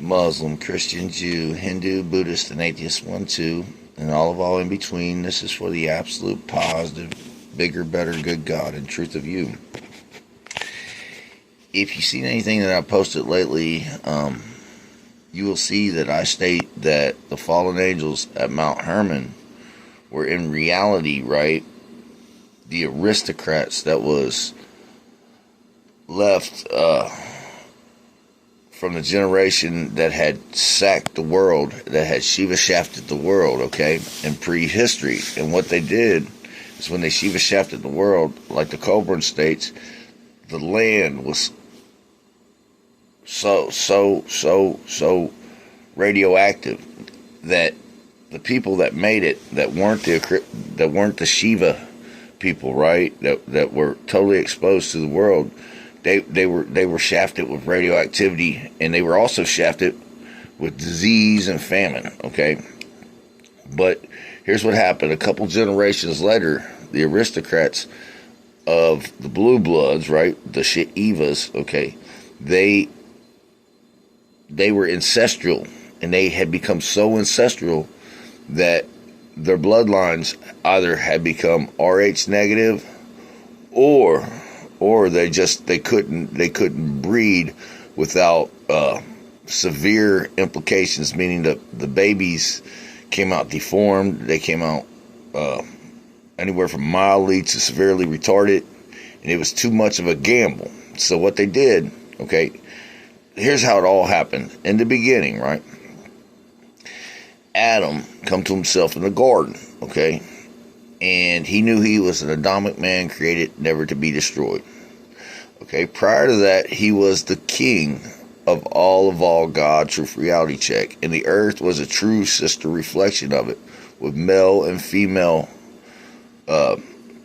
Muslim, Christian, Jew, Hindu, Buddhist, and atheist, one, two, and all in between. This is for the absolute, positive, bigger, better, good God and truth of you. If you've seen anything that I've posted lately, you will see that I state that the fallen angels at Mount Hermon were in reality, right, the aristocrats that was left from the generation that had sacked the world, that had Shiva shafted the world, okay, in prehistory. And what they did is when they Shiva shafted the world, like the Coburn states, the land was so radioactive that the people that made it, that weren't the Shiva people, right, that were totally exposed to the world, they were shafted with radioactivity, and they were also shafted with disease and famine, okay? But here's what happened. A couple generations later, the aristocrats of the blue bloods, right, the Shivas, okay, they were ancestral, and they had become so ancestral that their bloodlines either had become Rh negative, or they couldn't breed without severe implications, meaning that the babies came out deformed. They came out anywhere from mildly to severely retarded, and it was too much of a gamble. So what they did, okay, here's how it all happened in the beginning, right? Adam come to himself in the garden, okay, and he knew he was an Adamic man created never to be destroyed. Okay, prior to that, he was the king of all God, truth reality check, and the earth was a true sister reflection of it, with male and female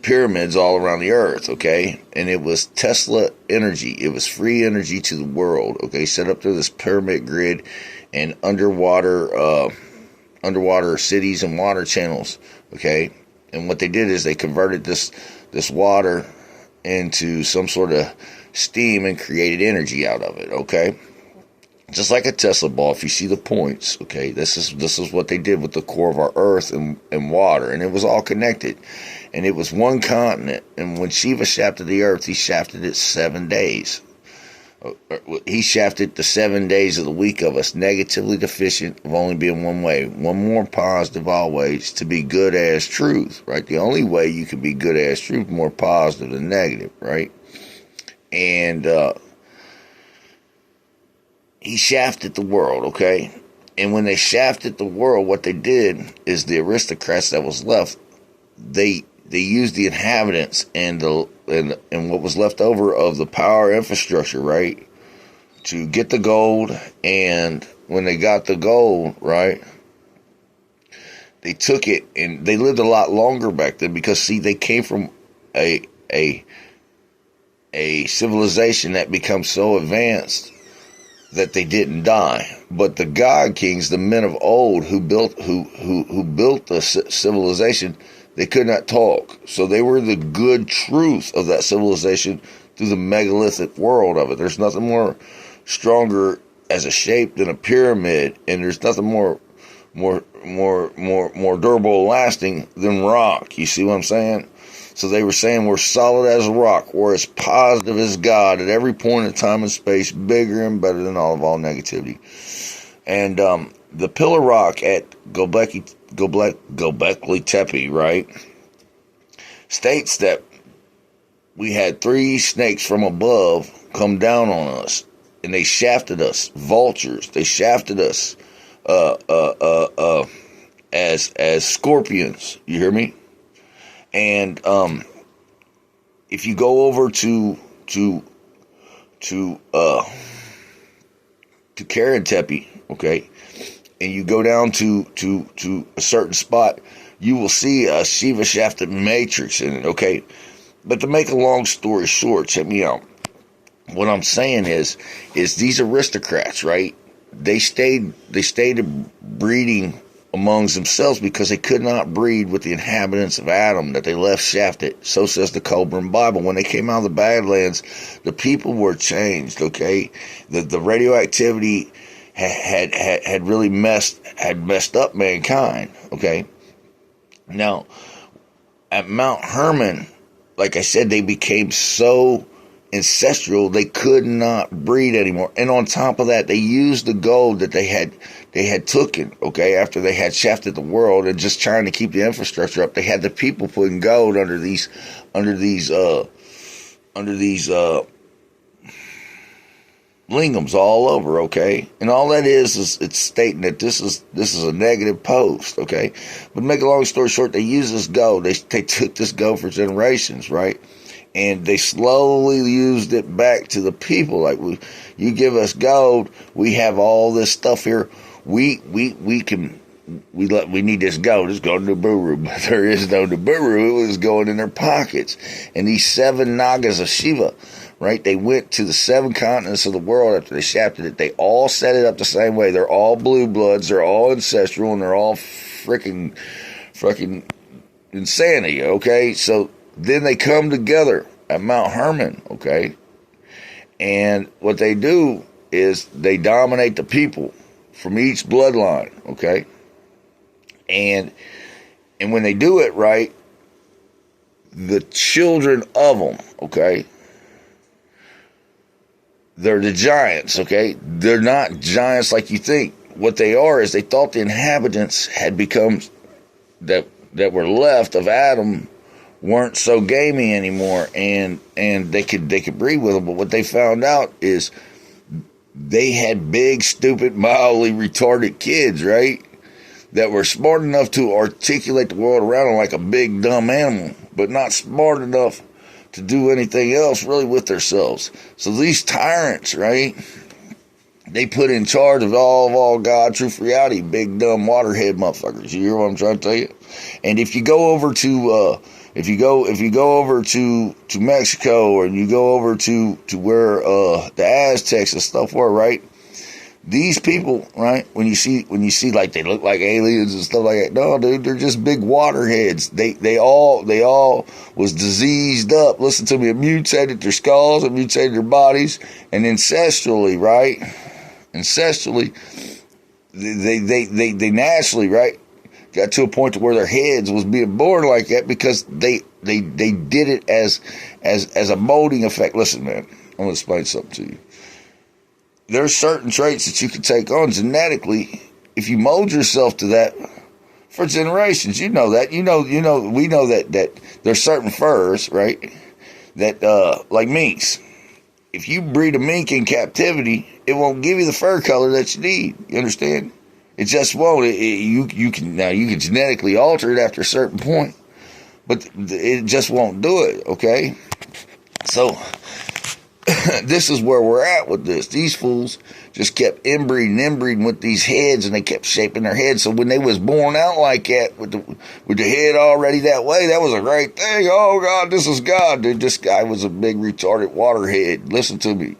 pyramids all around the earth, okay, and it was Tesla energy. It was free energy to the world, okay, set up through this pyramid grid and underwater cities and water channels, okay. And what they did is they converted this water into some sort of steam and created energy out of it, okay? Just like a Tesla ball, if you see the points, okay, this is what they did with the core of our earth and water, and it was all connected, and it was one continent. And when Shiva shafted the earth, he shafted it 7 days. He shafted the 7 days of the week of us negatively deficient of only being one way, one more positive always, to be good as truth, right? The only way you can be good as truth, more positive than negative, right? And he shafted the world, okay? And when they shafted the world, what they did is the aristocrats that was left, they used the inhabitants and what was left over of the power infrastructure, right, to get the gold. And when they got the gold, right, they took it, and they lived a lot longer back then because, see, they came from a civilization that becomes so advanced that they didn't die. But the God Kings, the men of old who built the civilization, they could not talk. So they were the good truth of that civilization through the megalithic world of it. There's nothing more stronger as a shape than a pyramid, and there's nothing more durable and lasting than rock. You see what I'm saying? So they were saying we're solid as a rock. We're as positive as God at every point in time and space, bigger and better than all negativity. And the pillar rock at Göbekli Tepe, right, states that we had 3 snakes from above come down on us, and they shafted us, vultures. They shafted us as scorpions. You hear me? And if you go over to Karen Tepe, okay, and you go down to a certain spot, you will see a Shiva shafted matrix in it, okay? But to make a long story short, check me out. What I'm saying is these aristocrats, right? They stayed breeding amongst themselves because they could not breed with the inhabitants of Adam that they left shafted. So says the Coburn Bible. When they came out of the Badlands, the people were changed, okay? The radioactivity had really messed up mankind. Okay, now at Mount Hermon, like I said, they became so ancestral they could not breed anymore. And on top of that, they used the gold that they had taken, okay, after they had shafted the world and just trying to keep the infrastructure up. They had the people putting gold under these lingams all over, okay? And all that is it's stating that this is a negative post, okay? But to make a long story short, they used this gold. They took this gold for generations, right? And they slowly used it back to the people. Like, you give us gold, we have all this stuff here. We need this gold. It's going to Nibiru, but there is no Nibiru. It was going in their pockets. And these 7 Nagas of Shiva, right? They went to the 7 continents of the world after they shafted it. They all set it up the same way. They're all blue bloods. They're all ancestral, and they're all freaking insanity. Okay, so then they come together at Mount Hermon. Okay, and what they do is they dominate the people from each bloodline. Okay, and when they do it right, the children of them, okay, they're the giants, okay? They're not giants like you think. What they are is they thought the inhabitants had become, that were left of Adam, weren't so gamey anymore, and they could breed with them. But what they found out is they had big, stupid, mildly retarded kids, right? That were smart enough to articulate the world around them like a big, dumb animal, but not smart enough to do anything else really with themselves. So these tyrants, right, they put in charge of all God, truth, reality, big dumb waterhead motherfuckers. You hear what I'm trying to tell you? And if you go over to if you go over to Mexico, or you go over to where the Aztecs and stuff were, right? These people, right, when you see like they look like aliens and stuff like that, no, dude, they're just big waterheads. They all was diseased up. Listen to me, it mutated their skulls, it mutated their bodies, and ancestrally, right? Ancestrally, they naturally, right, got to a point to where their heads was being born like that because they did it as a molding effect. Listen, man, I'm gonna explain something to you. There's certain traits that you can take on genetically if you mold yourself to that for generations. You know that. We know that there's certain furs, right? That like minks. If you breed a mink in captivity, it won't give you the fur color that you need. You understand? It just won't. You can genetically alter it after a certain point, but it just won't do it. Okay, so this is where we're at with this. These fools just kept inbreeding with these heads, and they kept shaping their heads. So when they was born out like that, with the head already that way, that was a great thing. Oh God, this is God, dude. This guy was a big retarded waterhead. Listen to me.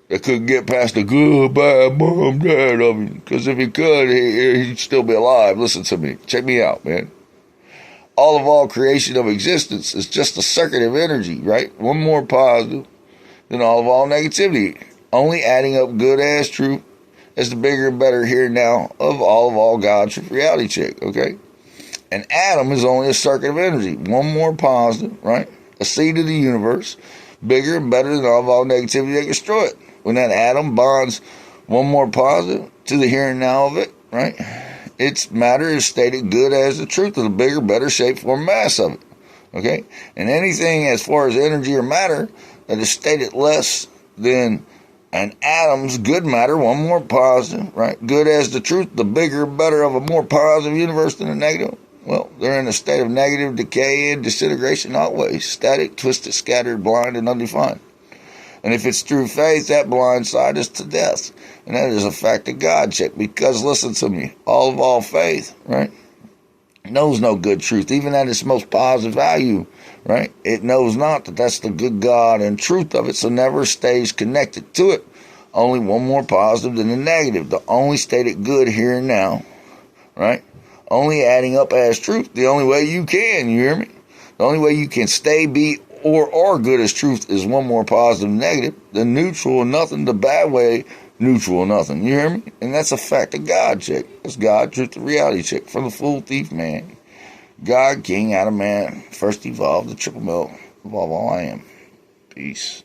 They couldn't get past the goodbye mom, dad of him, because if he could, he'd still be alive. Listen to me. Check me out, man. All creation of existence is just a circuit of energy, right? One more positive than all negativity, only adding up good as truth as the bigger and better here and now of all God's truth reality check, okay? An atom is only a circuit of energy, one more positive, right? A seed of the universe, bigger and better than all negativity that can destroy it. When that atom bonds one more positive to the here and now of it, right? Its matter is stated good as the truth of the bigger, better shape, form, mass of it, okay? And anything as far as energy or matter that is stated less than an atom's good matter, one more positive, right? Good as the truth, the bigger, better of a more positive universe than a negative. Well, they're in a state of negative decay and disintegration always. Static, twisted, scattered, blind, and undefined. And if it's through faith, that blind side is to death. And that is a fact of God check. Because, listen to me, all faith, right, knows no good truth, even at its most positive value, right? It knows not that that's the good God and truth of it, so never stays connected to it. Only one more positive than the negative. The only stated good here and now, right? Only adding up as truth. The only way you can, you hear me? The only way you can stay, be, or good as truth is one more positive than negative. The neutral and nothing, the bad way neutral or nothing. You hear me? And that's a fact of God, chick. That's God, truth, the reality, chick. From the full thief, man. God, king, Adam, man. First evolved, the triple milk. Above all I am. Peace.